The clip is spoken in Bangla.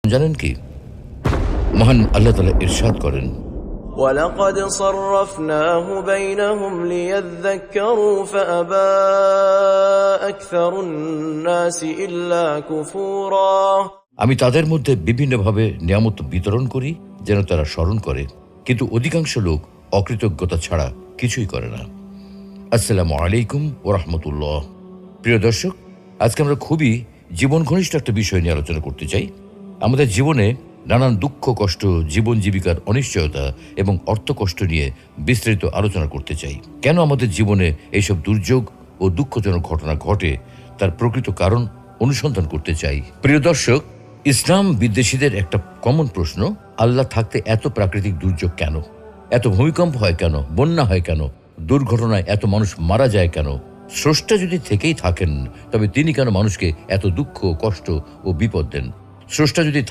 জানেন কি, মহান আল্লাহ তাআলা ইরশাদ করেন, وَلَقَدْ صَرَّفْنَاهُ بَيْنَهُمْ لِيَذَّكَّرُوا فَأَبَى أَكْثَرُ النَّاسِ إِلَّا كُفُورًا। আমি তাদের মধ্যে বিভিন্নভাবে নিয়ামত বিতরণ করি যেন তারা স্মরণ করে, কিন্তু অধিকাংশ লোক অকৃতজ্ঞতা ছাড়া কিছুই করে না। আসসালামু আলাইকুম ওয়া রাহমাতুল্লাহ। প্রিয় দর্শক, আজকে আমরা খুবই জীবন ঘনিষ্ঠ একটা বিষয় নিয়ে আলোচনা করতে চাই। আমাদের জীবনে নানান দুঃখ কষ্ট, জীবন জীবিকার অনিশ্চয়তা এবং অর্থকষ্ট নিয়ে বিস্তারিত আলোচনা করতে চাই। কেন আমাদের জীবনে এইসব দুর্যোগ ও দুঃখজনক ঘটনা ঘটে, তার প্রকৃত কারণ অনুসন্ধান করতে চাই। প্রিয় দর্শক, ইসলাম বিদ্বেষীদের একটা কমন প্রশ্ন, আল্লাহ থাকতে এত প্রাকৃতিক দুর্যোগ কেন? এত ভূমিকম্প হয় কেন? বন্যা হয় কেন? দুর্ঘটনায় এত মানুষ মারা যায় কেন? স্রষ্টা যদি থেকেই থাকেন, তবে তিনি কেন মানুষকে এত দুঃখ, কষ্ট ও বিপদ দেন? স্রষ্টা যদি